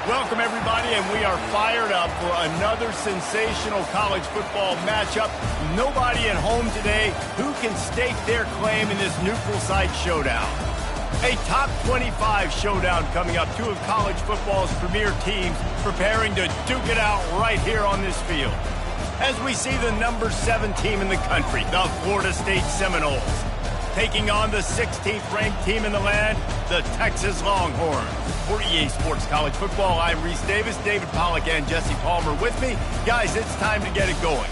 Welcome, everybody, and we are fired up for another sensational college football matchup. Nobody at home today who can stake their claim in this neutral site showdown. A top 25 showdown coming up. Two of college football's premier teams preparing to duke it out right here on this field. As we see the number 7 team in the country, the Florida State Seminoles, taking on the 16th ranked team in the land, the Texas Longhorns. For EA Sports College Football, I'm Reese Davis, David Pollack, and Jesse Palmer with me. Guys, it's time to get it going.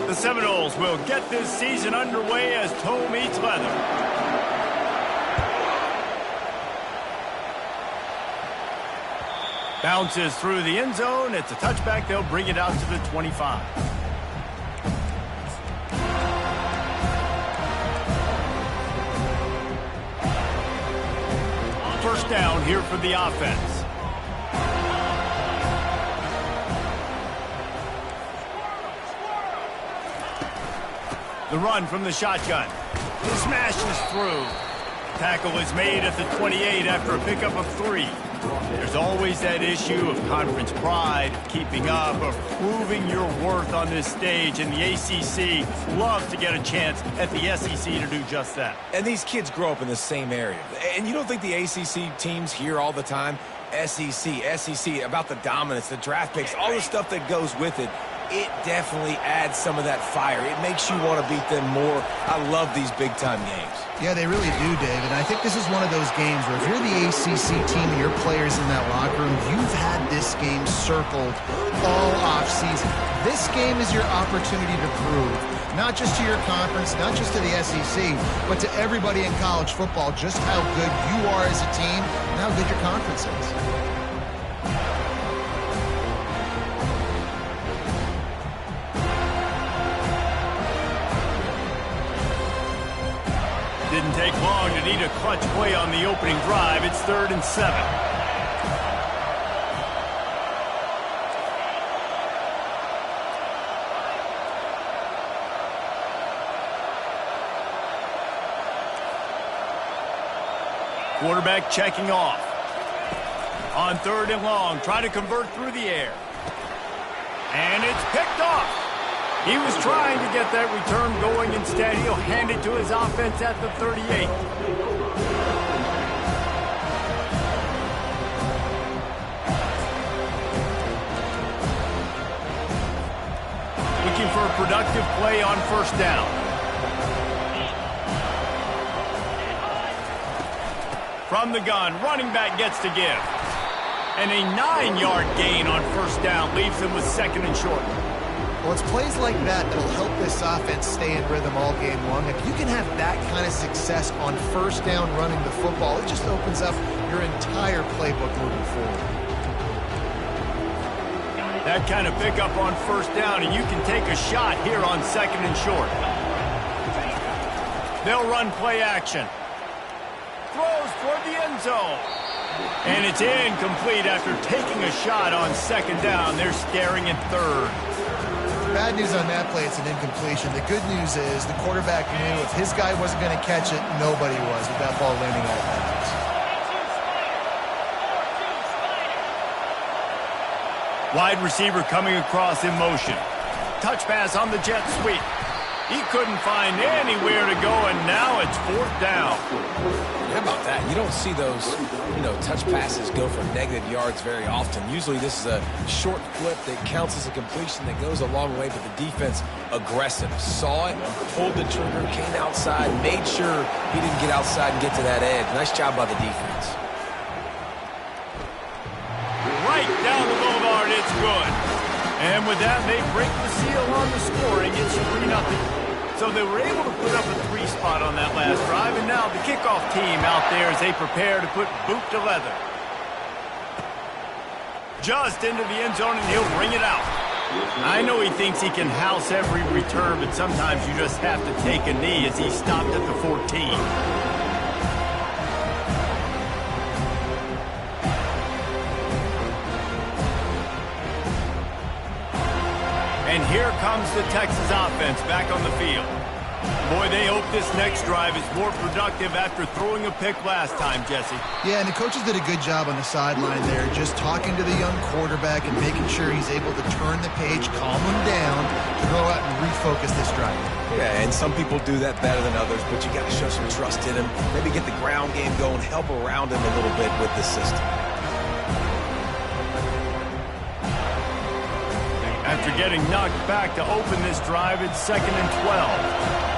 The Seminoles will get this season underway as toe meets leather. Bounces through the end zone. It's a touchback. They'll bring it out to the 25. First down here for the offense. The run from the shotgun. He smashes through. Tackle is made at the 28 after a pickup of 3. There's always that issue of conference pride, keeping up, of proving your worth on this stage, and the ACC loves to get a chance at the SEC to do just that. And these kids grow up in the same area. And you don't think the ACC teams hear all the time, SEC, about the dominance, the draft picks, all the stuff that goes with it. It definitely adds some of that fire. It makes you want to beat them more. I love these big-time games. Yeah, they really do, David. And I think this is one of those games where if you're the ACC team and your players in that locker room, you've had this game circled all offseason. This game is your opportunity to prove, not just to your conference, not just to the SEC, but to everybody in college football, just how good you are as a team and how good your conference is. Didn't take long to need a clutch play on the opening drive. It's 3rd and 7. Quarterback checking off. On 3rd and long, trying to convert through the air. And it's picked off. He was trying to get that return going. Instead, he'll hand it to his offense at the 38. Looking for a productive play on first down. From the gun, running back gets to give. And a 9-yard gain on first down leaves him with 2nd and short. Well, it's plays like that that'll help this offense stay in rhythm all game long. If you can have that kind of success on first down running the football, it just opens up your entire playbook moving forward. That kind of pickup on first down, and you can take a shot here on 2nd and short. They'll run play action. Throws toward the end zone. And it's incomplete after taking a shot on 2nd down. They're staring at 3rd. Bad news on that play, it's an incompletion. The good news is the quarterback knew if his guy wasn't going to catch it, nobody was with that ball landing out of bounds. Wide receiver coming across in motion. Touch pass on the jet sweep. He couldn't find anywhere to go, and now it's 4th down. How about that? You don't see those, touch passes go for negative yards very often. Usually this is a short flip that counts as a completion that goes a long way, but the defense aggressive. Saw it, pulled the trigger, came outside, made sure he didn't get outside and get to that edge. Nice job by the defense. Right down the boulevard, it's good. And with that, they break the seal on the scoring. It's 3-0. So they were able to put up a 3 spot on that last drive, and now the kickoff team out there as they prepare to put boot to leather. just into the end zone, and he'll bring it out. I know he thinks he can house every return, but sometimes you just have to take a knee as he stopped at the 14. And here comes the Texas offense back on the field. Boy, they hope this next drive is more productive after throwing a pick last time, Jesse. Yeah, and the coaches did a good job on the sideline there, just talking to the young quarterback and making sure he's able to turn the page, calm him down, to go out and refocus this drive. Yeah, and some people do that better than others, but you got to show some trust in him. Maybe get the ground game going, help around him a little bit with this system. After getting knocked back to open this drive, it's 2nd and 12.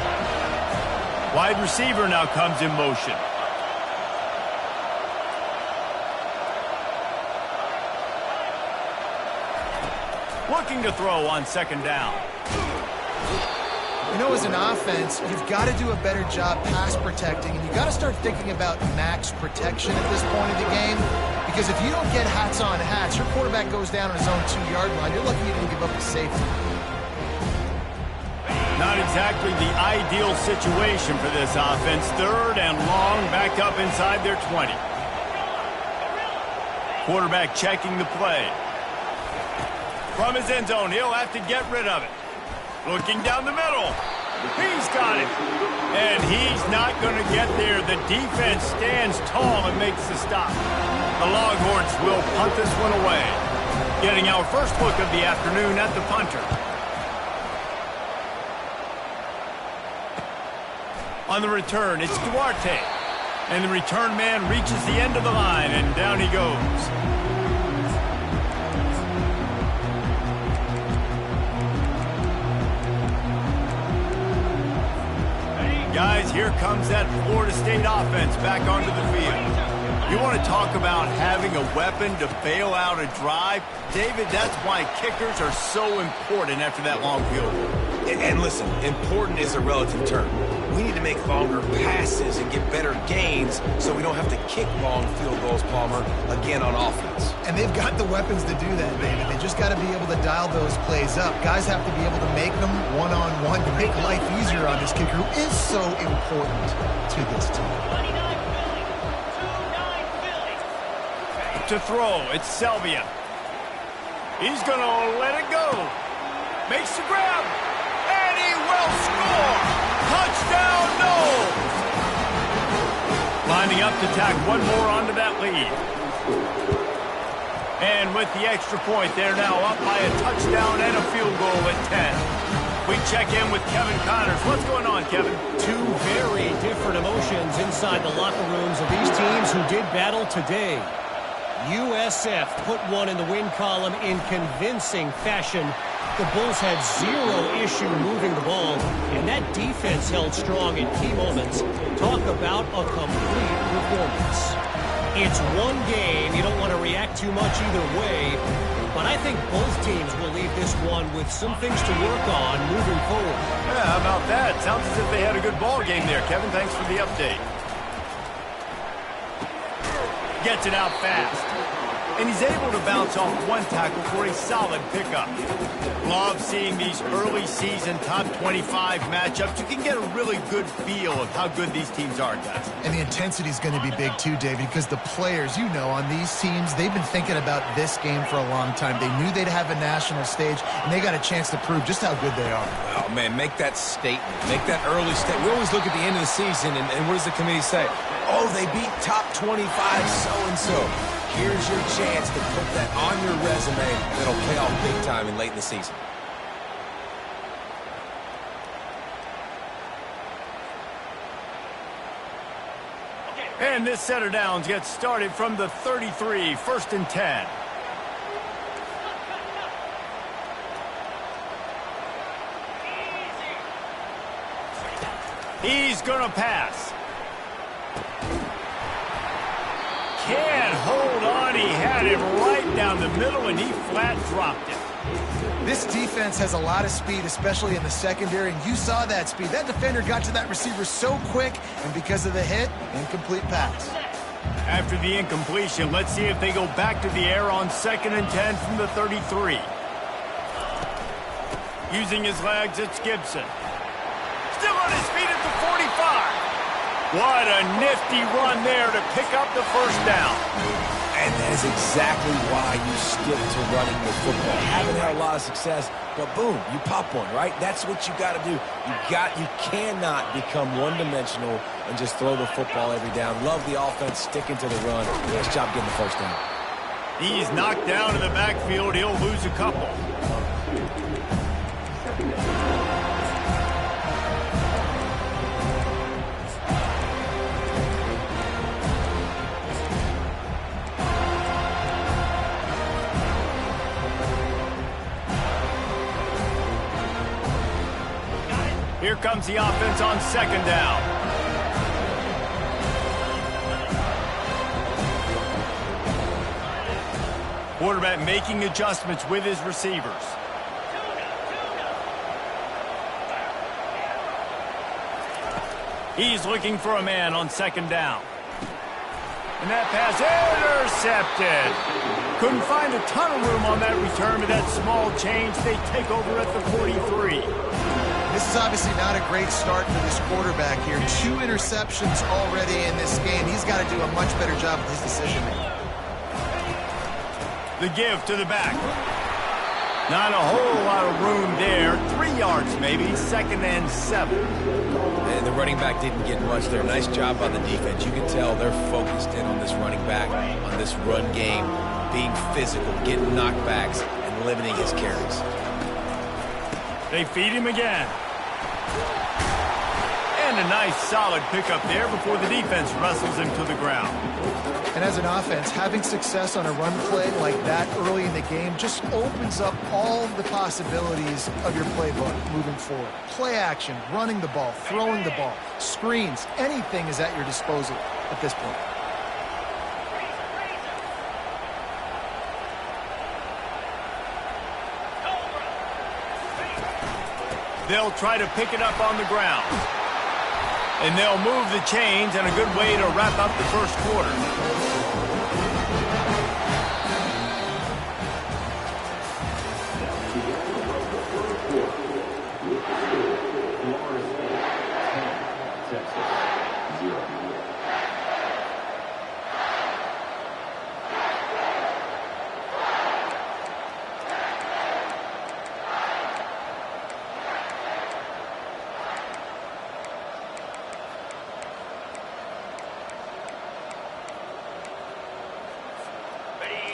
Wide receiver now comes in motion. Looking to throw on 2nd down. You know, as an offense, you've got to do a better job pass protecting, and you've got to start thinking about max protection at this point of the game, because if you don't get hats on hats, your quarterback goes down on his own 2-yard line. You're lucky you didn't give up a safety. Not exactly the ideal situation for this offense. 3rd and long, back up inside their 20. Quarterback checking the play. From his end zone, he'll have to get rid of it. Looking down the middle. He's got it. And he's not going to get there. The defense stands tall and makes the stop. The Longhorns will punt this one away. Getting our first look of the afternoon at the punter. On the return, it's Duarte. And the return man reaches the end of the line, and down he goes. Guys, here comes that Florida State offense back onto the field. You want to talk about having a weapon to bail out a drive? David, that's why kickers are so important after that long field goal. And listen, important is a relative term. We need to make longer passes and get better gains so we don't have to kick long field goals, Palmer, again on offense. And they've got the weapons to do that, David. They just got to be able to dial those plays up. Guys have to be able to make them one-on-one to make life easier on this kicker, who is so important to this team. To throw, it's Selvia. He's going to let it go. Makes the grab. And he will score. Touchdown, Noel. Lining up to tack one more onto that lead. And with the extra point, they're now up by a touchdown and a field goal at 10. We check in with Kevin Connors. What's going on, Kevin? Two very different emotions inside the locker rooms of these teams who did battle today. USF put one in the win column in convincing fashion. The Bulls had zero issue moving the ball, and that defense held strong in key moments. Talk about a complete performance. It's one game. You don't want to react too much either way, but I think both teams will leave this one with some things to work on moving forward. Yeah, how about that? Sounds as if they had a good ball game there. Kevin, thanks for the update. Gets it out fast. And he's able to bounce off one tackle for a solid pickup. Love seeing these early season top 25 matchups. You can get a really good feel of how good these teams are, guys. And the intensity is going to be big too, David, because the players, you know, on these teams, they've been thinking about this game for a long time. They knew they'd have a national stage, and they got a chance to prove just how good they are. Oh, man, make that statement. Make that early statement. We always look at the end of the season, and what does the committee say? Oh, they beat top 25 so-and-so. Here's your chance to put that on your resume that'll pay off big time and late in the season. And this set of downs gets started from the 33, 1st and 10. He's going to pass. Can't hold on. He had it right down the middle, and he flat dropped it. This defense has a lot of speed, especially in the secondary, and you saw that speed. That defender got to that receiver so quick, and because of the hit, incomplete pass. After the incompletion, let's see if they go back to the air on 2nd and 10 from the 33. Using his legs, it's Gibson. Still on his feet at the 45. What a nifty run there to pick up the first down. And that is exactly why you stick to running the football. Haven't had a lot of success, but boom, you pop one, right? That's what you got to do. You cannot become one-dimensional and just throw the football every down. Love the offense, sticking to the run. Nice job getting the first down. He's knocked down in the backfield. He'll lose a couple. Here comes the offense on 2nd down. Quarterback making adjustments with his receivers. He's looking for a man on 2nd down. And that pass intercepted. Couldn't find a ton of room on that return, but that small change, they take over at the 43. This is obviously not a great start for this quarterback here. 2 interceptions already in this game. He's got to do a much better job with his decision-making. The give to the back. Not a whole lot of room there. 3 yards maybe. 2nd and 7. And the running back didn't get much there. Nice job on the defense. You can tell they're focused in on this running back, on this run game, being physical, getting knockbacks, and limiting his carries. They feed him again. And a nice solid pickup there before the defense wrestles him to the ground. And as an offense, having success on a run play like that early in the game just opens up all the possibilities of your playbook moving forward. Play action, running the ball, throwing the ball, screens, anything is at your disposal at this point. They'll try to pick it up on the ground. And they'll move the chains, and a good way to wrap up the first quarter.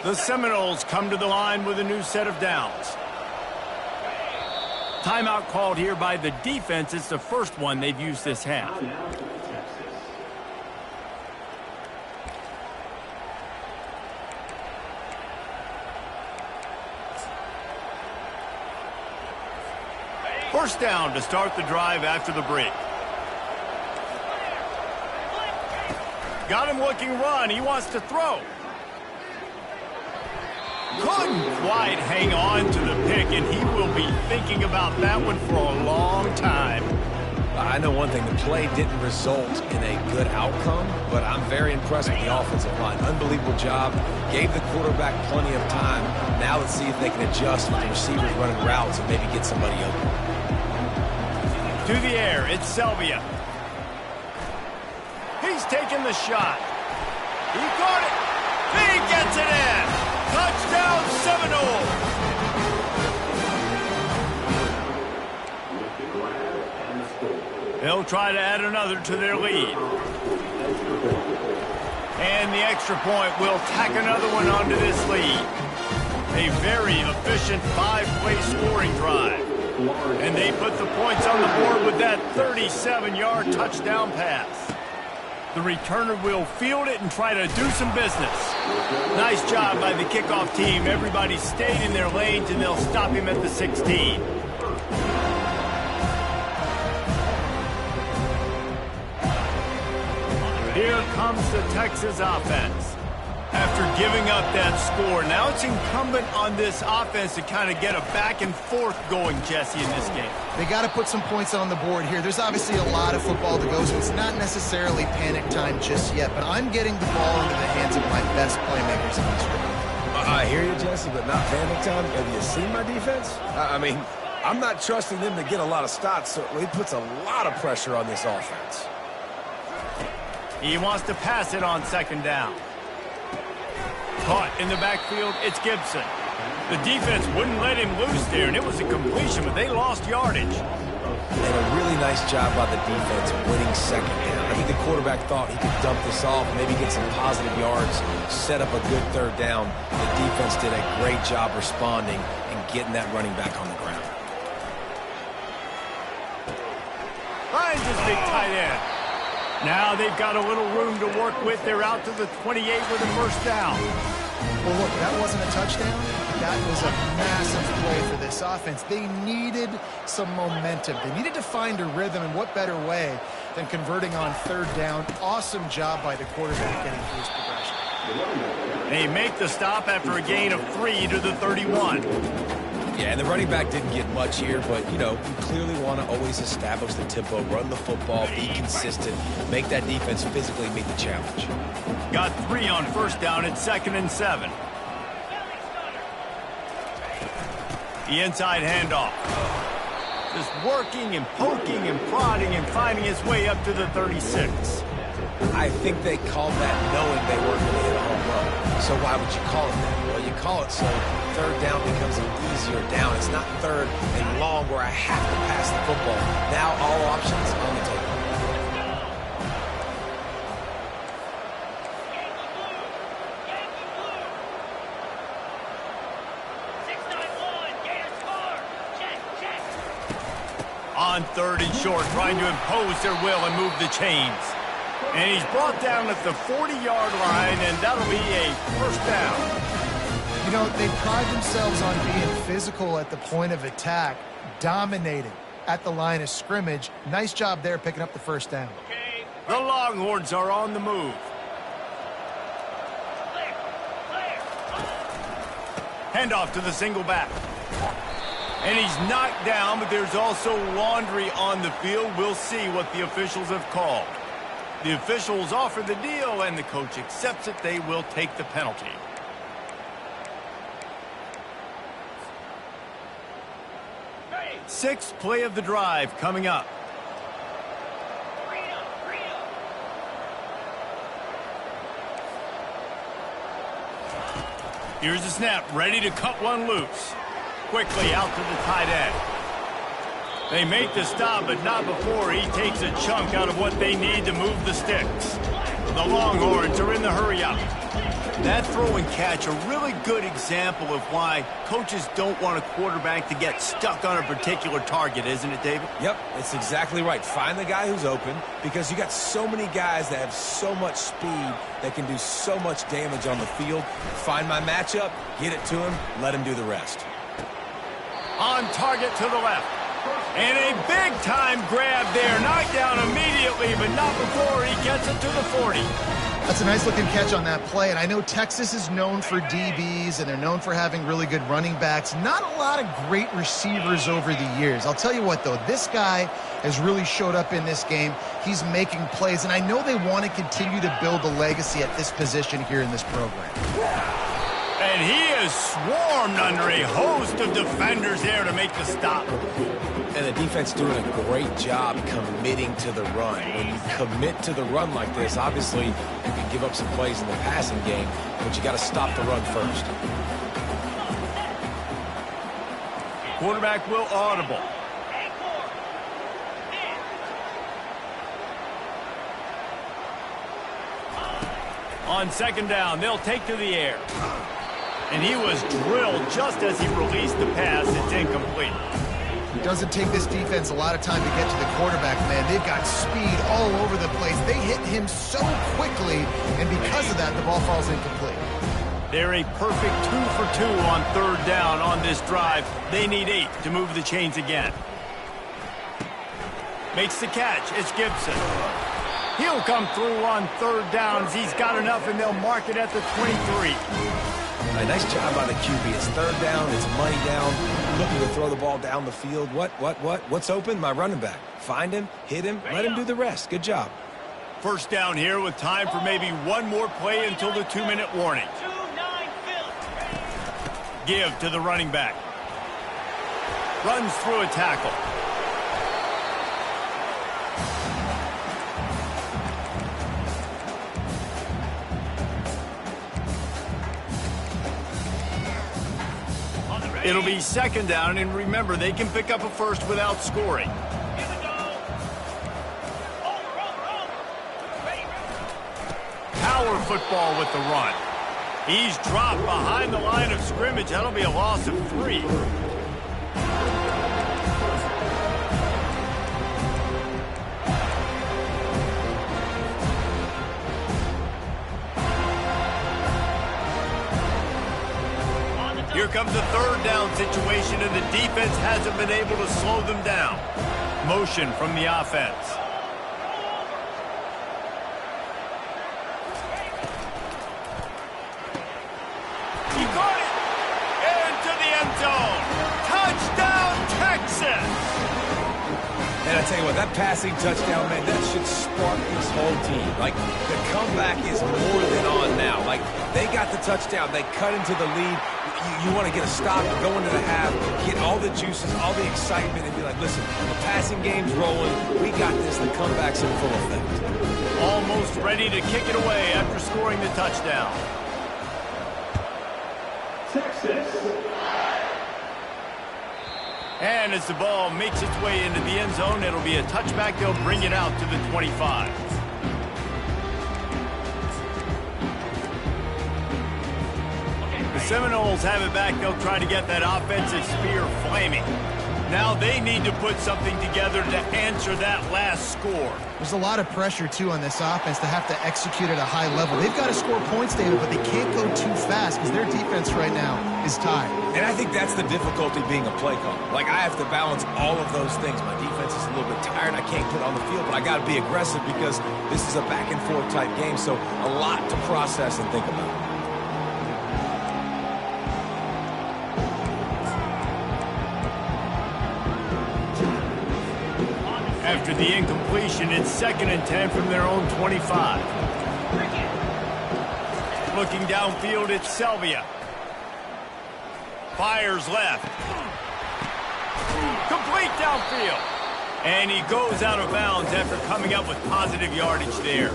The Seminoles come to the line with a new set of downs. Timeout called here by the defense. It's the first one they've used this half. First down to start the drive after the break. Got him looking run. He wants to throw. Couldn't quite hang on to the pick, and he will be thinking about that one for a long time. I know one thing, the play didn't result in a good outcome, but I'm very impressed with the offensive line. Unbelievable job. Gave the quarterback plenty of time. Now let's see if they can adjust with the receivers running routes and maybe get somebody open. To the air, it's Selvia. He's taking the shot. He caught it. He gets it in. Touchdown, Seminoles! They'll try to add another to their lead. And the extra point will tack another one onto this lead. A very efficient 5-play scoring drive. And they put the points on the board with that 37-yard touchdown pass. The returner will field it and try to do some business. Nice job by the kickoff team. Everybody stayed in their lanes, and they'll stop him at the 16. Here comes the Texas offense. After giving up that score, now it's incumbent on this offense to kind of get a back and forth going, Jesse, in this game. They got to put some points on the board here. There's obviously a lot of football to go, so it's not necessarily panic time just yet, but I'm getting the ball into the hands of my best playmakers in this room. I hear you, Jesse, but not panic time. Have you seen my defense? I mean, I'm not trusting them to get a lot of stops, so it puts a lot of pressure on this offense. He wants to pass it on second down. Caught in the backfield, it's Gibson. The defense wouldn't let him loose there, and it was a completion, but they lost yardage. And a really nice job by the defense winning second down. I think the quarterback thought he could dump this off, maybe get some positive yards, set up a good third down. The defense did a great job responding and getting that running back on the ground. Finds his big tight end. Now they've got a little room to work with. They're out to the 28 with a first down. Well, look, that wasn't a touchdown. That was a massive play for this offense. They needed some momentum. They needed to find a rhythm, and what better way than converting on third down. Awesome job by the quarterback getting through his progression. They make the stop after a gain of 3 to the 31. Yeah, and the running back didn't get much here, but, you know, you clearly want to always establish the tempo, run the football, be consistent, make that defense physically meet the challenge. Got 3 on first down at 2nd and 7. The inside handoff. Just working and poking and prodding and finding his way up to the 36. I think they called that knowing they weren't going to hit a home run. So why would you call it that? Well, you call it so third down becomes an easier down. It's not third and long where I have to pass the football. Now all options on the table. On 3rd and short, trying to impose their will and move the chains. And he's brought down at the 40-yard line, and that'll be a first down. You know, they pride themselves on being physical at the point of attack, dominating at the line of scrimmage. Nice job there picking up the first down. The Longhorns are on the move. Handoff to the single back. And he's knocked down, but there's also laundry on the field. We'll see what the officials have called. The officials offer the deal, and the coach accepts it. They will take the penalty. Sixth play of the drive coming up. Here's the snap, ready to cut one loose. Quickly out to the tight end. They make the stop, but not before he takes a chunk out of what they need to move the sticks. The Longhorns are in the hurry-up. That throw and catch, a really good example of why coaches don't want a quarterback to get stuck on a particular target, isn't it, David? Yep, it's exactly right. Find the guy who's open, because you got so many guys that have so much speed that can do so much damage on the field. Find my matchup, get it to him, let him do the rest. On target to the left. And a big-time grab there. Knocked down immediately, but not before he gets it to the 40. That's a nice-looking catch on that play. And I know Texas is known for DBs, and they're known for having really good running backs. Not a lot of great receivers over the years. I'll tell you what, though. This guy has really showed up in this game. He's making plays, and I know they want to continue to build a legacy at this position here in this program. And he is swarmed under a host of defenders there to make the stop. And the defense doing a great job committing to the run. When you commit to the run like this, obviously you can give up some plays in the passing game, but you got to stop the run first. Quarterback will audible. On second down, they'll take to the air. And he was drilled just as he released the pass. It's incomplete. It doesn't take this defense a lot of time to get to the quarterback, man. They've got speed all over the place. They hit him so quickly, and because of that, the ball falls incomplete. They're a perfect 2 for 2 on third down on this drive. They need 8 to move the chains again. Makes the catch. It's Gibson. He'll come through on third downs. He's got enough, and they'll mark it at the 23. All right, nice job by the QB. It's third down. It's money down. Looking to throw the ball down the field. What's open? My running back. Find him, hit him, let him do the rest. Good job. First down here with time for maybe one more play until the 2-minute warning. Give to the running back. Runs through a tackle. It'll be second down, and remember, they can pick up a first without scoring. Power football with the run. He's dropped behind the line of scrimmage. That'll be a loss of 3. Here comes a third down situation, and the defense hasn't been able to slow them down. Motion from the offense. He got it! Into the end zone! Touchdown, Texas! And I tell you what, that passing touchdown, man, that should spark this whole team. Like, the comeback is more than on now. Like, they got the touchdown. They cut into the lead. You want to get a stop, go into the half, get all the juices, all the excitement, and be like, listen, the passing game's rolling. We got this. The comeback's in full effect. Almost ready to kick it away after scoring the touchdown. Texas. And as the ball makes its way into the end zone, it'll be a touchback. They'll bring it out to the 25. The Seminoles have it back. They'll try to get that offensive spear flaming. Now they need to put something together to answer that last score. There's a lot of pressure, too, on this offense to have to execute at a high level. They've got to score points, David, but they can't go too fast because their defense right now is tired. And I think that's the difficulty being a play caller. Like, I have to balance all of those things. My defense is a little bit tired. I can't put on the field, but I got to be aggressive because this is a back-and-forth type game, so a lot to process and think about. After the incompletion, it's 2nd and 10 from their own 25. Looking downfield, it's Selvia. Fires left. Complete downfield. And he goes out of bounds after coming up with positive yardage there.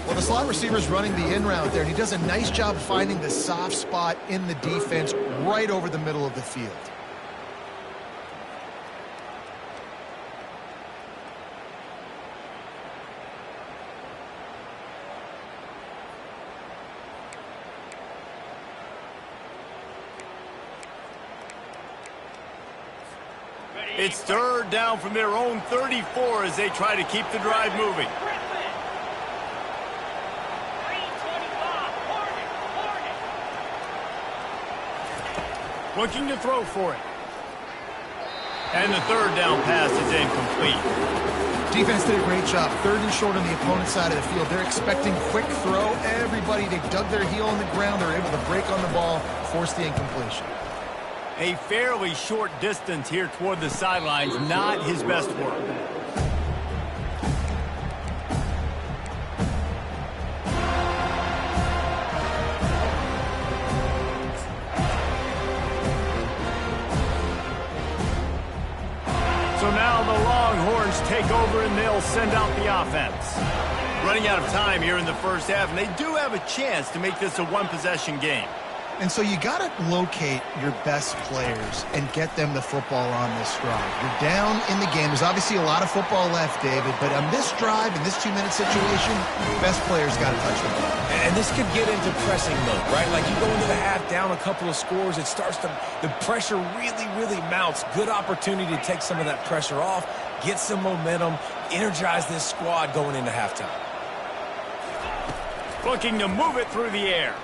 Well, the slot receiver's running the in route there, and he does a nice job finding the soft spot in the defense right over the middle of the field. It's third down from their own 34 as they try to keep the drive moving. Looking to throw for it. And the third down pass is incomplete. Defense did a great job. 3rd and short on the opponent's side of the field. They're expecting quick throw. Everybody, they dug their heel on the ground. They're able to break on the ball, force the incompletion. A fairly short distance here toward the sidelines, not his best work. So now the Longhorns take over and they'll send out the offense. Running out of time here in the first half, and they do have a chance to make this a one-possession game. And so you got to locate your best players and get them the football on this drive. You're down in the game. There's obviously a lot of football left, David, but on this drive, in this 2-minute situation, best players got to touch the ball. And this could get into pressing mode, right? Like, you go into the half down a couple of scores, it starts to, the pressure really mounts. Good opportunity to take some of that pressure off, get some momentum, energize this squad going into halftime. Looking to move it through the air.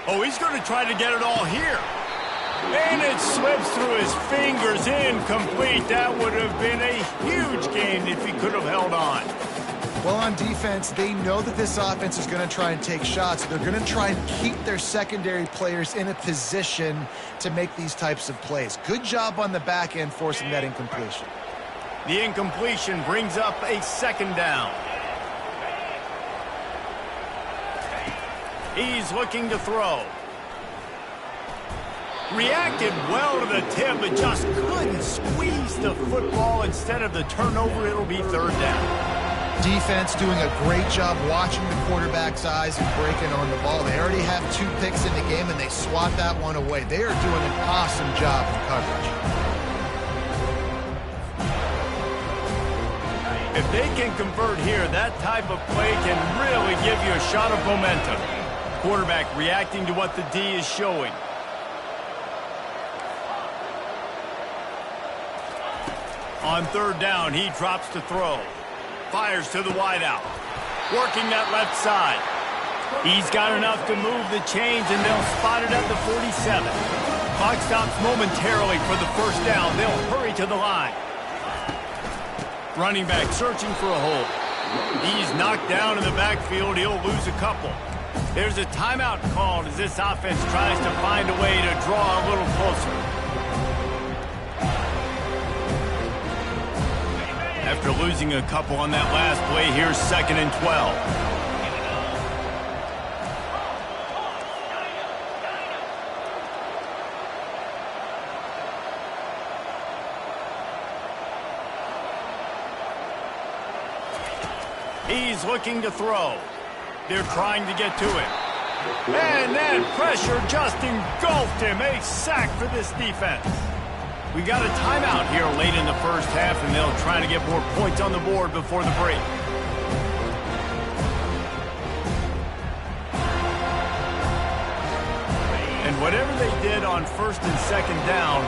Oh, he's going to try to get it all here. And it slips through his fingers, incomplete. That would have been a huge gain if he could have held on. Well, on defense, they know that this offense is going to try and take shots. They're going to try and keep their secondary players in a position to make these types of plays. Good job on the back end forcing that incompletion. The incompletion brings up a second down. He's looking to throw. Reacted well to the tip, but just couldn't squeeze the football. Instead of the turnover, it'll be third down. Defense doing a great job watching the quarterback's eyes and breaking on the ball. They already have 2 picks in the game, and they swat that one away. They are doing an awesome job in coverage. If they can convert here, that type of play can really give you a shot of momentum. Quarterback reacting to what the D is showing. On third down, he drops to throw. Fires to the wideout. Working that left side. He's got enough to move the chains, and they'll spot it at the 47. Clock stops momentarily for the first down. They'll hurry to the line. Running back searching for a hole. He's knocked down in the backfield. He'll lose a couple. There's a timeout called as this offense tries to find a way to draw a little closer. After losing a couple on that last play, here's 2nd and 12. He's looking to throw. They're trying to get to him. And that pressure just engulfed him. A sack for this defense. We got a timeout here late in the first half, and they'll try to get more points on the board before the break. And whatever they did on 1st and 2nd down,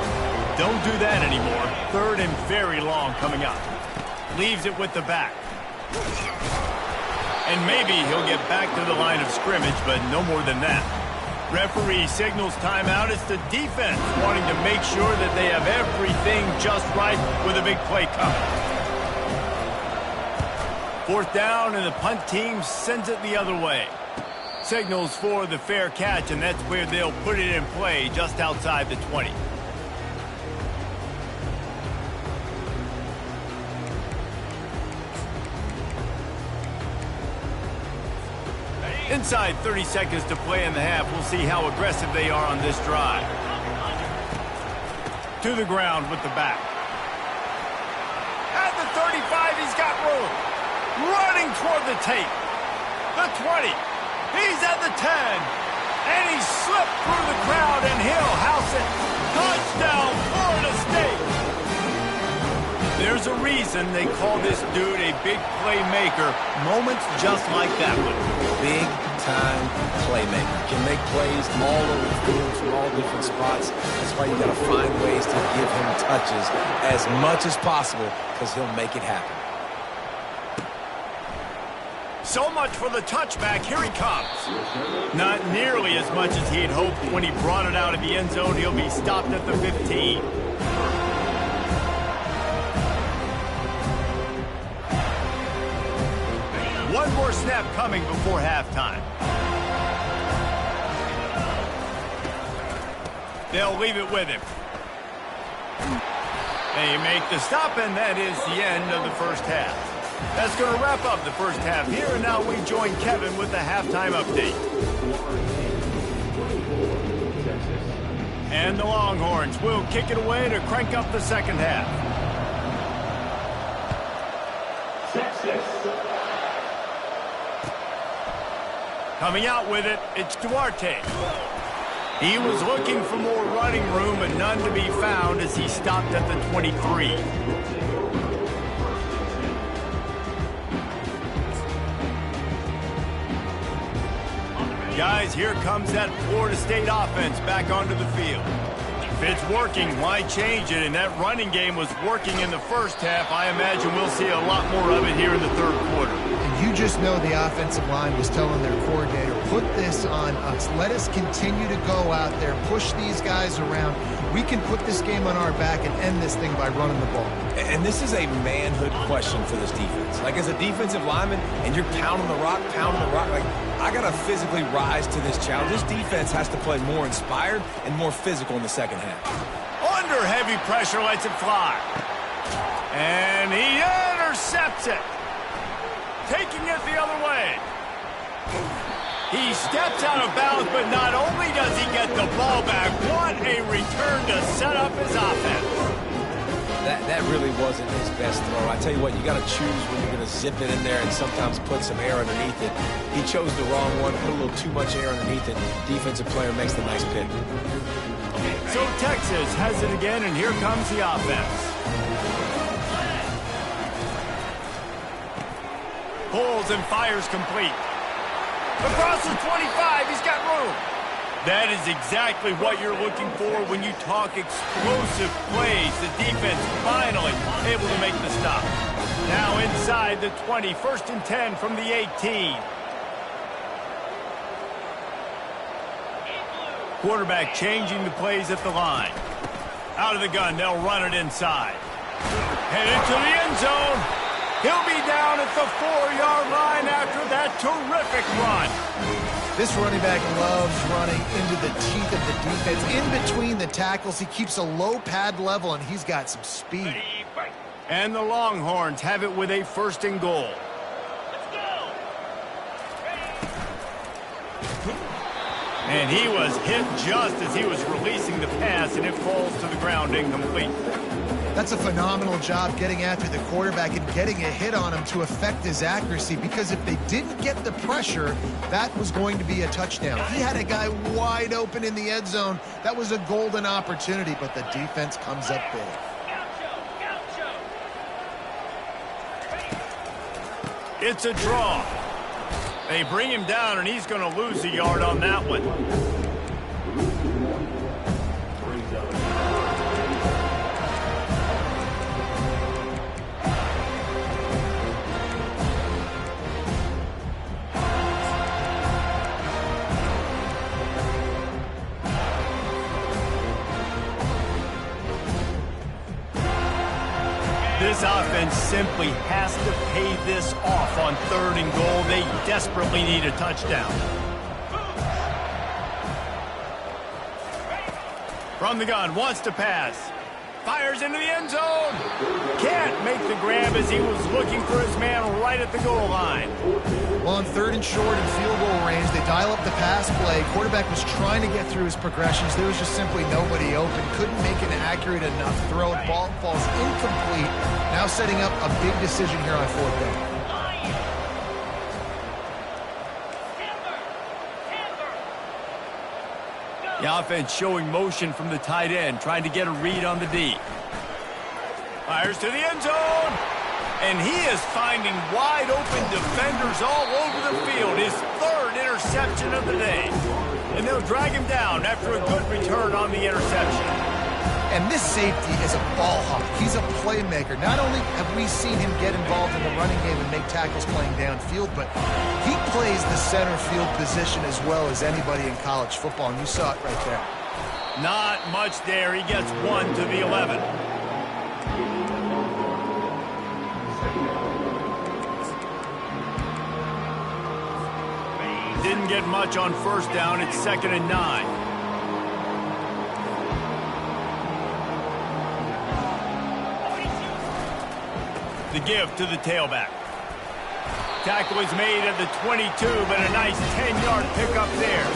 don't do that anymore. 3rd and very long coming up. Leaves it with the back. And maybe he'll get back to the line of scrimmage, but no more than that. Referee signals timeout. It's the defense wanting to make sure that they have everything just right with a big play coming. 4th down, and the punt team sends it the other way. Signals for the fair catch, and that's where they'll put it in play just outside the 20. Inside 30 seconds to play in the half. We'll see how aggressive they are on this drive. To the ground with the back. At the 35, he's got room. Running toward the tape. The 20. He's at the 10. And he slipped through the crowd, and he'll house it. Touchdown, Florida State. There's a reason they call this dude a big playmaker. Moments just like that one. Big-time playmaker. Can make plays all over the field from all different spots. That's why you got to find ways to give him touches as much as possible, because he'll make it happen. So much for the touchback. Here he comes. Not nearly as much as he had hoped when he brought it out of the end zone. He'll be stopped at the 15. One more snap coming before halftime. They'll leave it with him. They make the stop, and that is the end of the first half. That's going to wrap up the first half here, and now we join Kevin with the halftime update. And the Longhorns will kick it away to crank up the second half. Coming out with it, it's Duarte. He was looking for more running room, but none to be found as he stopped at the 23. Guys, here comes that Florida State offense back onto the field. If it's working, why change it? And that running game was working in the first half. I imagine we'll see a lot more of it here in the third quarter. And you just know the offensive line was telling their coordinator, put this on us. Let us continue to go out there, push these guys around. We can put this game on our back and end this thing by running the ball. And this is a manhood question for this defense. Like, as a defensive lineman, and you're pounding the rock, like, I got to physically rise to this challenge. This defense has to play more inspired and more physical in the second half. Under heavy pressure, lets it fly. And he intercepts it. Taking it the other way. He steps out of bounds, but not only does he get the ball back, what a return to set up his offense. That really wasn't his best throw. I tell you what, you got to choose when you're going to zip it in there and sometimes put some air underneath it. He chose the wrong one, put a little too much air underneath it. Defensive player makes the nice pick. So Texas has it again, and here comes the offense. Pulls and fires complete. Across the 25, he's got room. That is exactly what you're looking for when you talk explosive plays. The defense finally able to make the stop. Now inside the 20, 1st and 10 from the 18. Quarterback changing the plays at the line. Out of the gun, they'll run it inside. Headed to the end zone. He'll be down at the 4-yard line after that terrific run. This running back loves running into the teeth of the defense. In between the tackles, he keeps a low pad level, and he's got some speed. And the Longhorns have it with a 1st and goal. And he was hit just as he was releasing the pass, and it falls to the ground incomplete. That's a phenomenal job getting after the quarterback and getting a hit on him to affect his accuracy, because if they didn't get the pressure, that was going to be a touchdown. He had a guy wide open in the end zone. That was a golden opportunity, but the defense comes up big. It's a draw. They bring him down, and he's going to lose a yard on that one. This offense simply has to pay this off on 3rd and goal. They desperately need a touchdown. From the gun, wants to pass. Fires into the end zone. Can't make the grab as he was looking for his man right at the goal line. Well, on 3rd and short and field goal range, they dial up the pass play. Quarterback was trying to get through his progressions. There was just simply nobody open. Couldn't make an accurate enough throw. Ball falls incomplete. Now setting up a big decision here on 4th down. The offense showing motion from the tight end, trying to get a read on the D. Fires to the end zone. And he is finding wide open defenders all over the field. His 3rd interception of the day. And they'll drag him down after a good return on the interception. And this safety is a ball hawk. He's a playmaker. Not only have we seen him get involved in the running game and make tackles playing downfield, but he plays the center field position as well as anybody in college football, and you saw it right there. Not much there. He gets 1 to the 11. Didn't get much on 1st down. It's 2nd and 9. The give to the tailback. Tackle is made at the 22, but a nice 10-yard pickup there.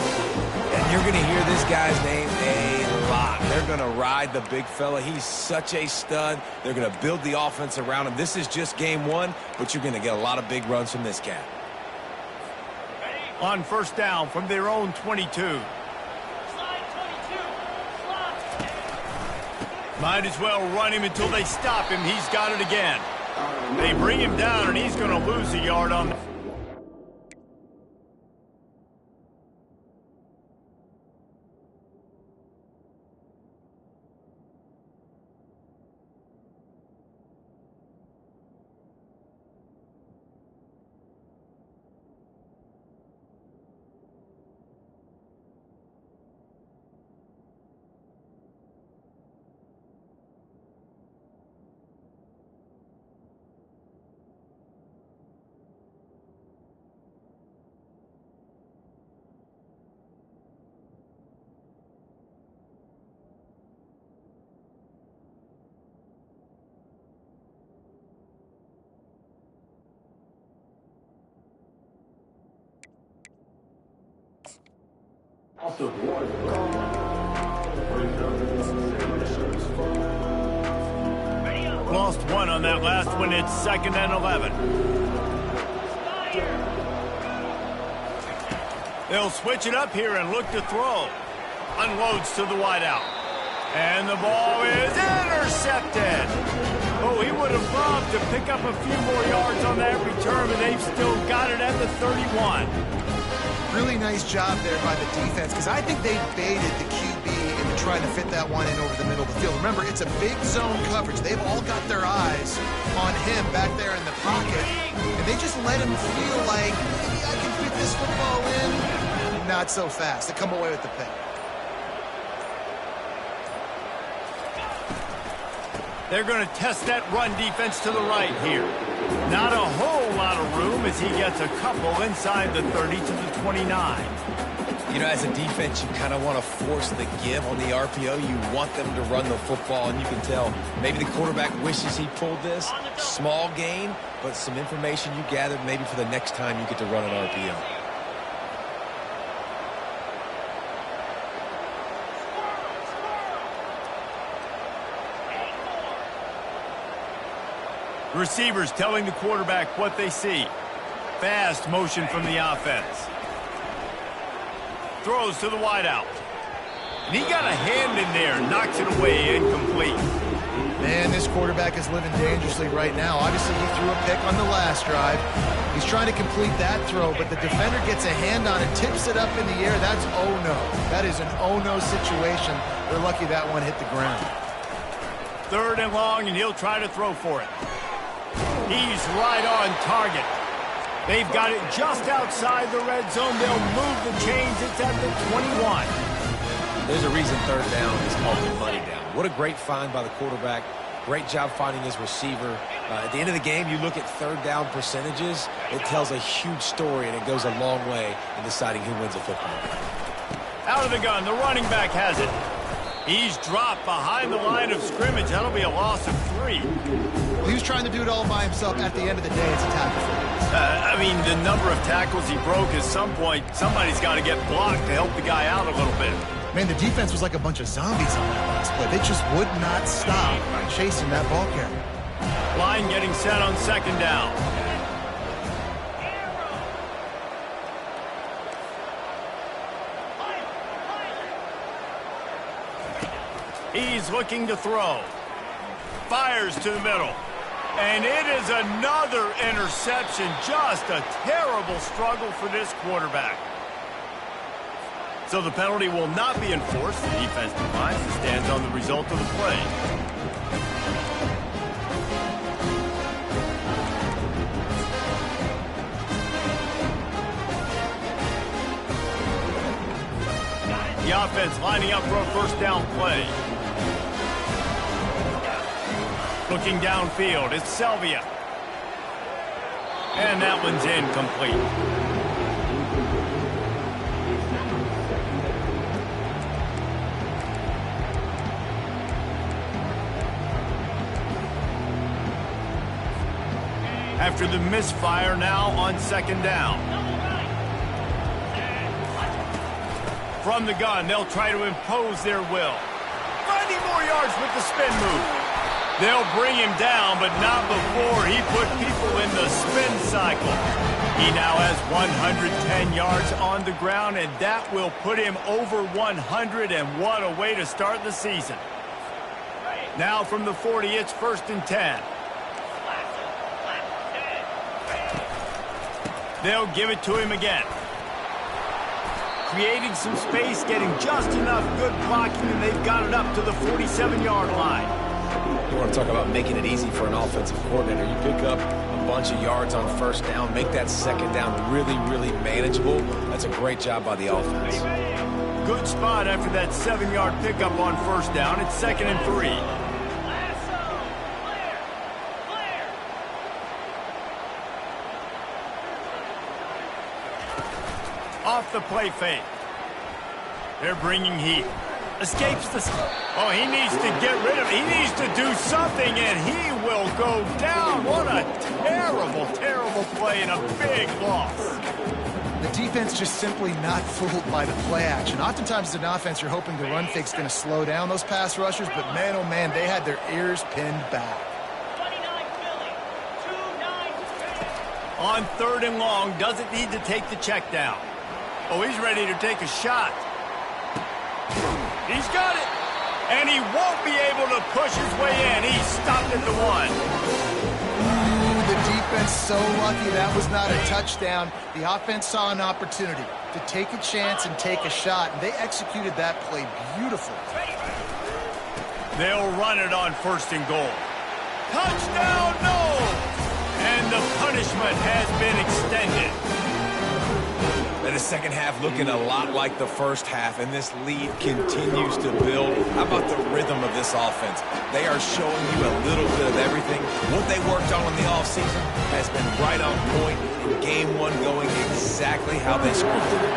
And you're going to hear this guy's name a lot. They're going to ride the big fella. He's such a stud. They're going to build the offense around him. This is just game 1, but you're going to get a lot of big runs from this guy. On 1st down from their own 22. Might as well run him until they stop him. He's got it again. They bring him down, and he's going to lose a yard on the... Lost one on that last one. It's 2nd and 11. They'll switch it up here and look to throw. Unloads to the wideout. And the ball is intercepted. Oh, he would have loved to pick up a few more yards on that return, but they've still got it at the 31. Really nice job there by the defense, because I think they baited the QB into trying to fit that one in over the middle of the field. Remember, it's a big zone coverage. They've all got their eyes on him back there in the pocket, and they just let him feel like, maybe I can fit this football in. Not so fast. They come away with the pick. They're going to test that run defense to the right here. Not a whole lot of room as he gets a couple inside the 30 to the 29. You know, as a defense, you kind of want to force the give on the RPO. You want them to run the football, and you can tell maybe the quarterback wishes he pulled this. Small gain, but some information you gathered maybe for the next time you get to run an RPO. Receivers telling the quarterback what they see. Fast motion from the offense. Throws to the wideout. And he got a hand in there, knocks it away, incomplete. Man, this quarterback is living dangerously right now. Obviously, he threw a pick on the last drive. He's trying to complete that throw, but the defender gets a hand on it, tips it up in the air. That's oh-no. That is an oh-no situation. They're lucky that one hit the ground. 3rd and long, and he'll try to throw for it. He's right on target. They've got it just outside the red zone. They'll move the chains. It's at the 21. There's a reason 3rd down is called the money down. What a great find by the quarterback. Great job finding his receiver. At the end of the game, you look at 3rd down percentages. It tells a huge story, and it goes a long way in deciding who wins a football game. Out of the gun, the running back has it. He's dropped behind the line of scrimmage. That'll be a loss of 3. Well, he was trying to do it all by himself. At the end of the day, it's a tackle for him. I mean, the number of tackles he broke, at some point, somebody's got to get blocked to help the guy out a little bit. Man, the defense was like a bunch of zombies on that last play. They just would not stop chasing that ball carrier. Line getting set on 2nd down. He's looking to throw. Fires to the middle. And it is another interception. Just a terrible struggle for this quarterback. So the penalty will not be enforced. The defense declines and stands on the result of the play. The offense lining up for a 1st down play. Looking downfield, it's Selvia. And that one's incomplete. After the misfire, now on 2nd down. From the gun, they'll try to impose their will. 90 more yards with the spin move. They'll bring him down, but not before he put people in the spin cycle. He now has 110 yards on the ground, and that will put him over 100, and what a way to start the season. Now from the 40, it's 1st and 10. They'll give it to him again. Creating some space, getting just enough good blocking, and they've got it up to the 47-yard line. You want to talk about making it easy for an offensive coordinator. You pick up a bunch of yards on 1st down, make that 2nd down really, really manageable. That's a great job by the offense. Good spot after that 7-yard pickup on 1st down. It's 2nd and 3. Off the play fake. They're bringing heat. Escapes the... Oh, he needs to get rid of it. He needs to do something, and he will go down. What a terrible, terrible play and a big loss. The defense just simply not fooled by the play action. Oftentimes as an offense, you're hoping the run fake's going to slow down those pass rushers, but man, oh man, they had their ears pinned back. On 3rd and long, doesn't need to take the check down. Oh, he's ready to take a shot. He's got it. And he won't be able to push his way in. He stopped at the 1. Ooh, the defense so lucky that was not a touchdown. The offense saw an opportunity to take a chance and take a shot, and they executed that play beautifully. They'll run it on 1st and goal. Touchdown, no! And the punishment has been extended. And the second half looking a lot like the first half, and this lead continues to build. How about the rhythm of this offense? They are showing you a little bit of everything. What they worked on in the offseason has been right on point, and game 1 going exactly how they scripted it.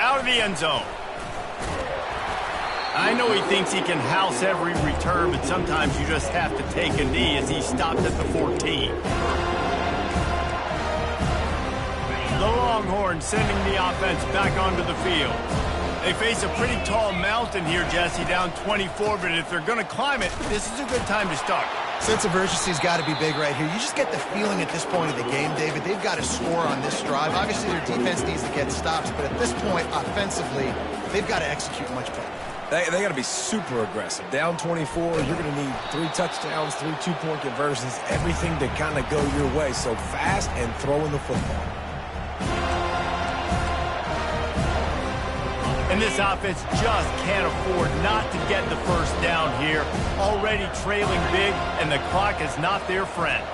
Out of the end zone. I know he thinks he can house every return, but sometimes you just have to take a knee as he stopped at the 14. The Longhorns sending the offense back onto the field. They face a pretty tall mountain here, Jesse, down 24, but if they're going to climb it, this is a good time to start. Sense of urgency's got to be big right here. You just get the feeling at this point of the game, David, they've got to score on this drive. Obviously, their defense needs to get stops, but at this point, offensively, they've got to execute much better. They got to be super aggressive. Down 24, you're going to need 3 touchdowns, 3 two-point conversions, everything to kind of go your way. So fast and throwing the football. And this offense just can't afford not to get the first down here. Already trailing big, and the clock is not their friend.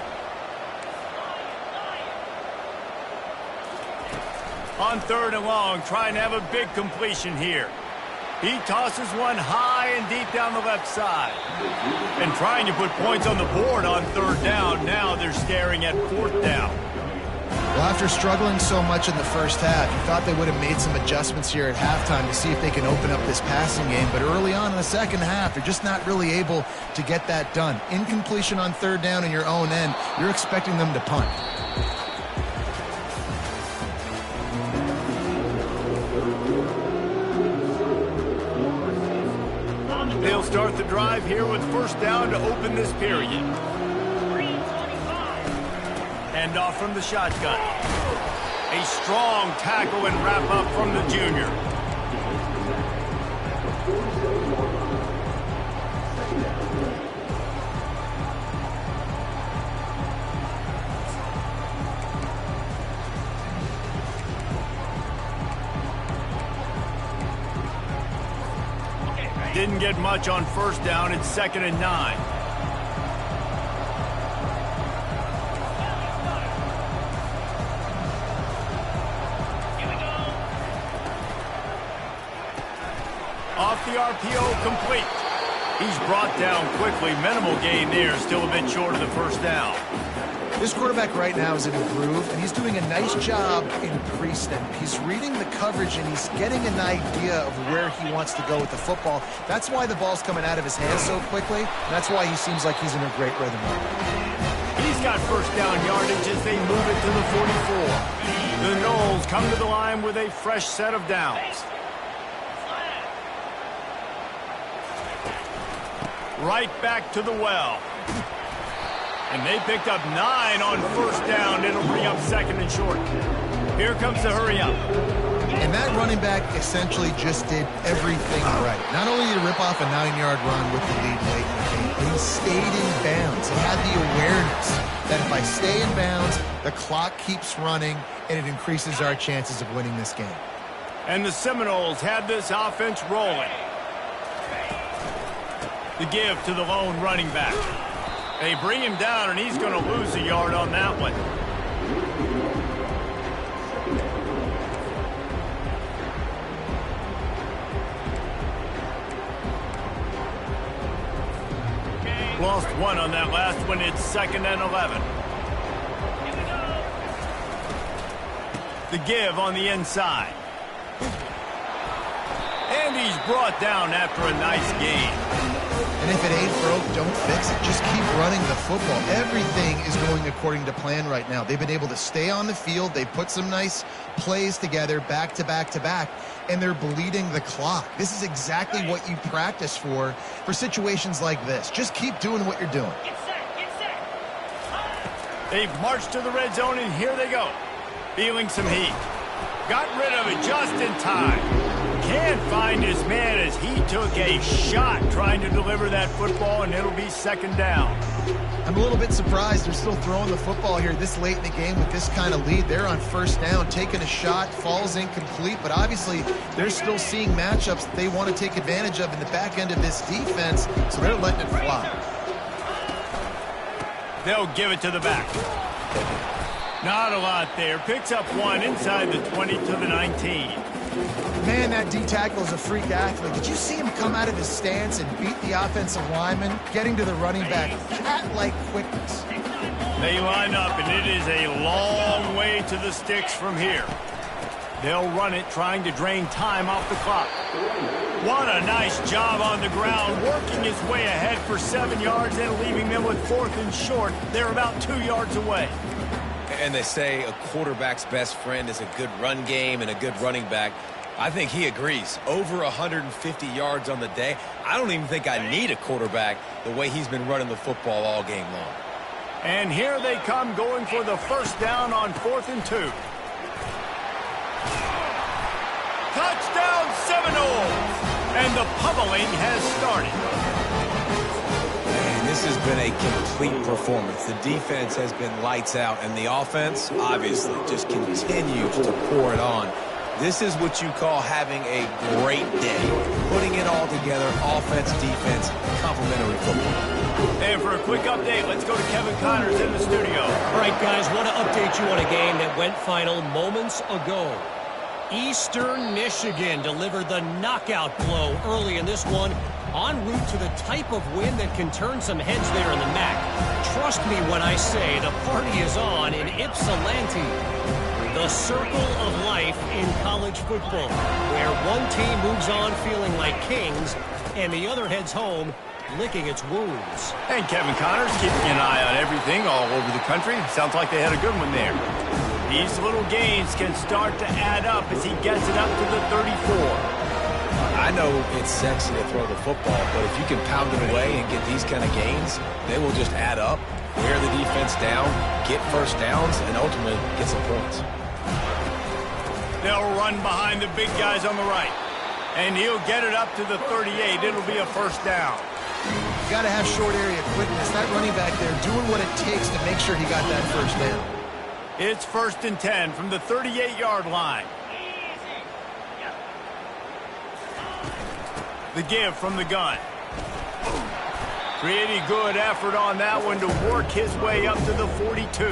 On 3rd and long, trying to have a big completion here. He tosses one high and deep down the left side. And trying to put points on the board on 3rd down. Now they're staring at 4th down. Well, after struggling so much in the first half, you thought they would have made some adjustments here at halftime to see if they can open up this passing game. But early on in the second half, they're just not really able to get that done. Incompletion on 3rd down in your own end, you're expecting them to punt. They'll start the drive here with 1st down to open this period. Hand off from the shotgun. A strong tackle and wrap up from the junior. Didn't get much on 1st down. It's 2nd and 9. Off the RPO, complete. He's brought down quickly. Minimal gain there. Still a bit short of the 1st down. This quarterback right now is in a groove, and he's doing a nice job in pre-snap. He's reading the coverage, and he's getting an idea of where he wants to go with the football. That's why the ball's coming out of his hands so quickly, and that's why he seems like he's in a great rhythm right now. He's got 1st down yardage as they move it to the 44. The Noles come to the line with a fresh set of downs. Right back to the well. And they picked up 9 on 1st down. It'll bring up 2nd and short. Here comes the hurry up. And that running back essentially just did everything right. Not only did he rip off a 9-yard run with the lead late in the game, but he stayed in bounds. He had the awareness that if I stay in bounds, the clock keeps running, and it increases our chances of winning this game. And the Seminoles have this offense rolling. The give to the lone running back. They bring him down, and he's going to lose a yard on that one. Lost 1 on that last one. It's 2nd and 11. The give on the inside. And he's brought down after a nice gain. And if it ain't broke, don't fix it. Just keep running the football. Everything is going according to plan right now. They've been able to stay on the field. They've put some nice plays together back to back to back, and they're bleeding the clock. This is exactly what you practice for situations like this. Just keep doing what you're doing. They've marched to the red zone, and here they go. Feeling some heat. Got rid of it just in time. Can't find his man as he took a shot trying to deliver that football, and it'll be second down. I'm a little bit surprised they're still throwing the football here this late in the game with this kind of lead. They're on first down, taking a shot, falls incomplete, but obviously they're still seeing matchups that they want to take advantage of in the back end of this defense, so they're letting it fly. They'll give it to the back. Not a lot there. Picks up one inside the 20 to the 19. Man, that D-tackle is a freak athlete. Did you see him come out of his stance and beat the offensive lineman, getting to the running back? Cat-like quickness. They line up, and it is a long way to the sticks from here. They'll run it, trying to drain time off the clock. What a nice job on the ground, working his way ahead for 7 yards and leaving them with 4th and short. They're about 2 yards away. And they say a quarterback's best friend is a good run game and a good running back. I think he agrees. Over 150 yards on the day. I don't even think I need a quarterback the way he's been running the football all game long. And here they come, going for the first down on 4th and 2. Touchdown Seminoles! And the pummeling has started. This has been a complete performance. The defense has been lights out, and the offense, obviously, just continues to pour it on. This is what you call having a great day. Putting it all together, offense, defense, complementary football. And for a quick update, let's go to Kevin Connors in the studio. All right, guys, want to update you on a game that went final moments ago. Eastern Michigan delivered the knockout blow early in this one, en route to the type of win that can turn some heads there in the MAC. Trust me when I say the party is on in Ypsilanti, the circle of life in college football, where one team moves on feeling like kings and the other heads home licking its wounds. And Kevin Connors keeping an eye on everything all over the country. Sounds like they had a good one there. These little gains can start to add up as he gets it up to the 34. I know it's sexy to throw the football, but if you can pound it away and get these kind of gains, they will just add up, wear the defense down, get first downs, and ultimately get some points. They'll run behind the big guys on the right. And he'll get it up to the 38. It'll be a first down. You got to have short area quickness. That running back there doing what it takes to make sure he got that first down. It's 1st and 10 from the 38-yard line. The give from the gun. Pretty good effort on that one to work his way up to the 42.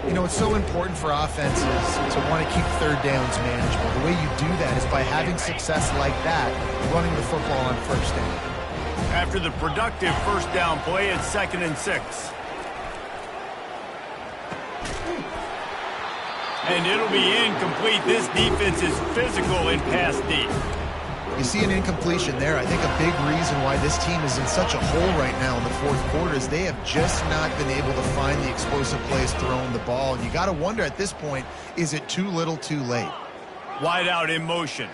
You know, it's so important for offenses to want to keep third downs manageable. The way you do that is by having success like that, running the football on first down. After the productive first down play, it's 2nd and 6. And it'll be incomplete. This defense is physical in pass deep. You see an incompletion there. I think a big reason why this team is in such a hole right now in the fourth quarter is they have just not been able to find the explosive plays throwing the ball. And you got to wonder at this point, is it too little too late? Wide out in motion.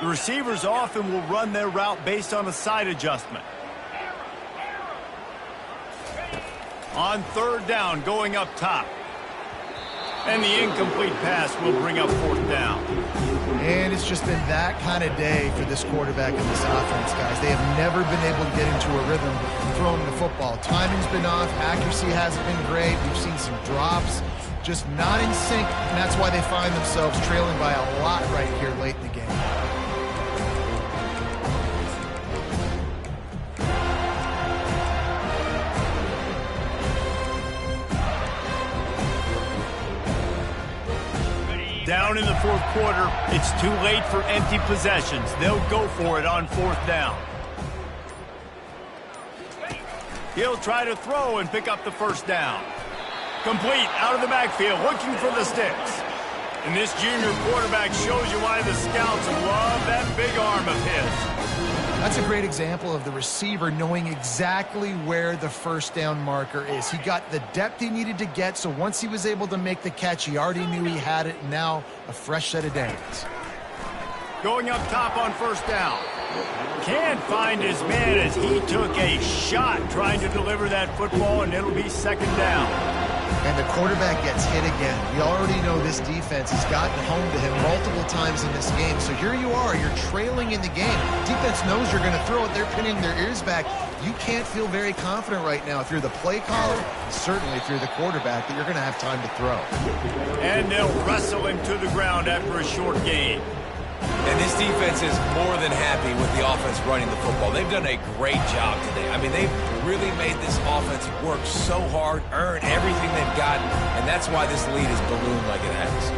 The receivers often will run their route based on a side adjustment. On 3rd down, going up top. And the incomplete pass will bring up 4th down. And it's just been that kind of day for this quarterback and this offense, guys. They have never been able to get into a rhythm throwing the football. Timing's been off. Accuracy hasn't been great. We've seen some drops. Just not in sync, and that's why they find themselves trailing by a lot right here late in the game. Down in the fourth quarter, it's too late for empty possessions. They'll go for it on 4th down. He'll try to throw and pick up the first down. Complete out of the backfield, looking for the sticks. And this junior quarterback shows you why the scouts love that big arm of his. That's a great example of the receiver knowing exactly where the first down marker is. He got the depth he needed to get, so once he was able to make the catch, he already knew he had it, and now a fresh set of downs. Going up top on first down. Can't find his man as he took a shot trying to deliver that football, and it'll be second down. And the quarterback gets hit again. We already know this defense has gotten home to him multiple times in this game. So here you are, you're trailing in the game. Defense knows you're going to throw it. They're pinning their ears back. You can't feel very confident right now if you're the play caller, certainly if you're the quarterback, that you're going to have time to throw. And they'll wrestle him to the ground after a short gain. And this defense is more than happy with the offense running the football. They've done a great job today. I mean, they've really made this offense work so hard, earn everything they've gotten, and that's why this lead is ballooned like it has.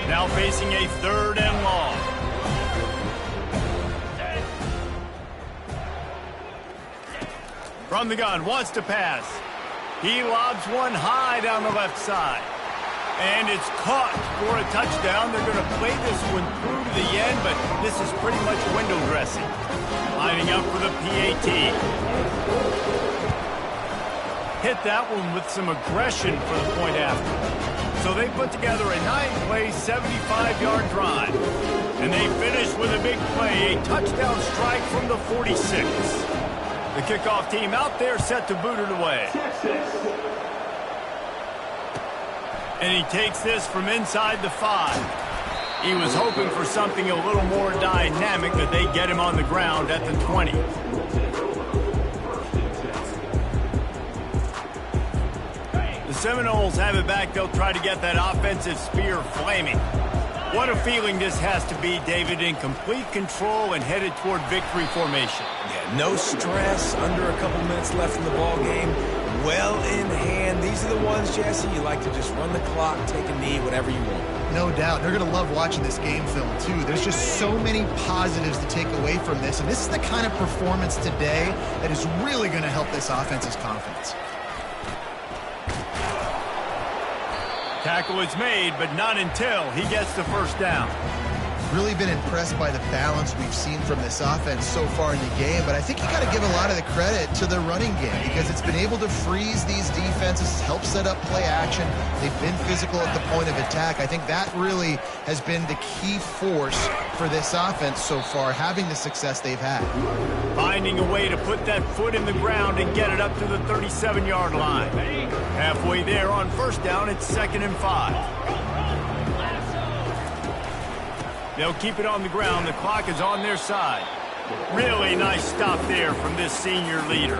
Now facing a third and long. From the gun, wants to pass. He lobs one high down the left side. And it's caught for a touchdown. They're going to play this one through to the end, but this is pretty much window dressing. Lining up for the PAT. Hit that one with some aggression for the point after. So they put together a 9-play, 75-yard drive. And they finish with a big play, a touchdown strike from the 46. The kickoff team out there set to boot it away. And he takes this from inside the 5. He was hoping for something a little more dynamic, but they get him on the ground at the 20. The Seminoles have it back. They'll try to get that offensive spear flaming. What a feeling this has to be, David, in complete control and headed toward victory formation. Yeah, no stress, under a couple minutes left in the ball game. Well in hand. These are the ones, Jesse, you like to just run the clock, take a knee, whatever you want. No doubt. They're going to love watching this game film, too. There's just so many positives to take away from this, and this is the kind of performance today that is really going to help this offense's confidence. Tackle is made, but not until he gets the first down. Really been impressed by the balance we've seen from this offense so far in the game, but I think you got to give a lot of the credit to the running game because it's been able to freeze these defenses, help set up play action. They've been physical at the point of attack. I think that really has been the key force for this offense so far, having the success they've had. Finding a way to put that foot in the ground and get it up to the 37-yard line. Halfway there on first down, it's 2nd and 5. They'll keep it on the ground. The clock is on their side. Really nice stop there from this senior leader.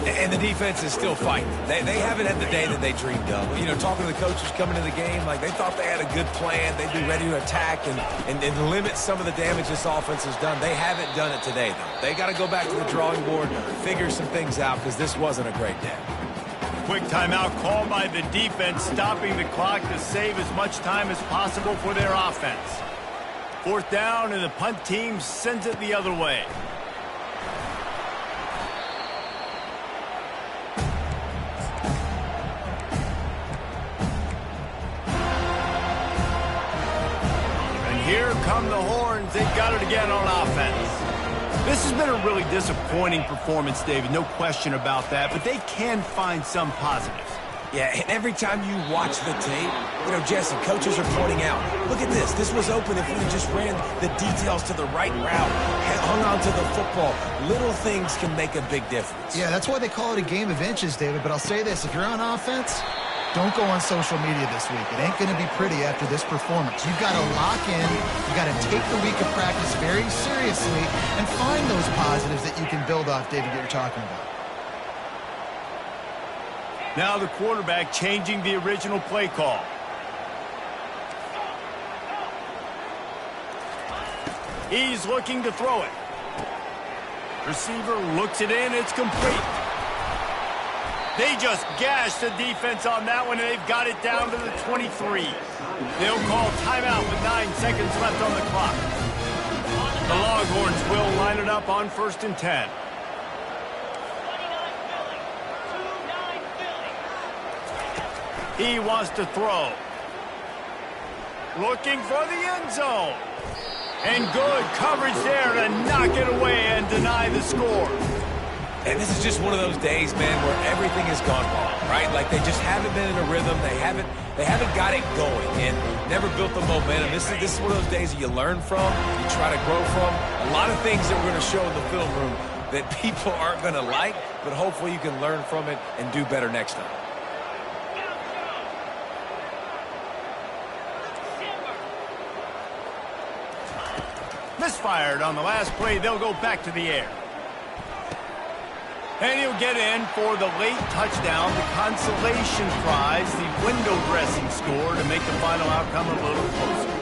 And the defense is still fighting. They haven't had the day that they dreamed of. You know, talking to the coaches coming to the game, like they thought they had a good plan. They'd be ready to attack and limit some of the damage this offense has done. They haven't done it today, though. They got to go back to the drawing board, figure some things out because this wasn't a great day. Quick timeout called by the defense, stopping the clock to save as much time as possible for their offense. 4th down, and the punt team sends it the other way. And here come the horns. They got it again on offense. This has been a really disappointing performance, David. No question about that, but they can find some positives. Yeah, and every time you watch the tape, you know, Jesse, coaches are pointing out, look at this. This was open if we just ran the details to the right route, hung on to the football. Little things can make a big difference. Yeah, that's why they call it a game of inches, David. But I'll say this, if you're on offense, don't go on social media this week. It ain't going to be pretty after this performance. You've got to lock in. You've got to take the week of practice very seriously and find those positives that you can build off, David, that you're talking about. Now the quarterback changing the original play call. He's looking to throw it. Receiver looks it in. It's complete. They just gashed the defense on that one, and they've got it down to the 23. They'll call timeout with 9 seconds left on the clock. The Longhorns will line it up on 1st and 10. He wants to throw. Looking for the end zone. And good coverage there to knock it away and deny the score. And this is just one of those days, man, where everything has gone wrong, right? Like they just haven't been in a rhythm. They haven't got it going and never built the momentum. This is one of those days that you learn from, you try to grow from. A lot of things that we're going to show in the film room that people aren't going to like, but hopefully you can learn from it and do better next time. Misfired on the last play. They'll go back to the air. And he'll get in for the late touchdown, the consolation prize, the window dressing score to make the final outcome a little closer.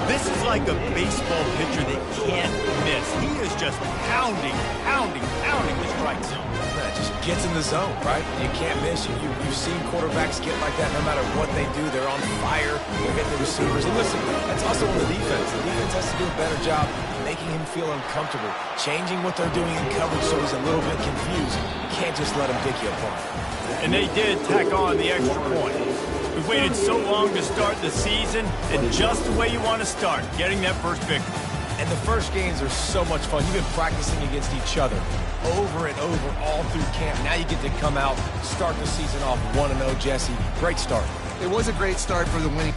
This is like a baseball pitcher that can't miss. He is just pounding the strike zone. Yeah, just gets in the zone, right? You can't miss. You've seen quarterbacks get like that no matter what they do. They're on fire. They're hitting the receivers. And listen, that's also on the defense. The defense has to do a better job making him feel uncomfortable, changing what they're doing in coverage so he's a little bit confused. You can't just let him pick you apart. And they did tack on the extra point. We've waited so long to start the season, and just the way you want to start, getting that first victory. And the first games are so much fun. You've been practicing against each other over and over all through camp. Now you get to come out, start the season off 1-0, Jesse. Great start. It was a great start for the winning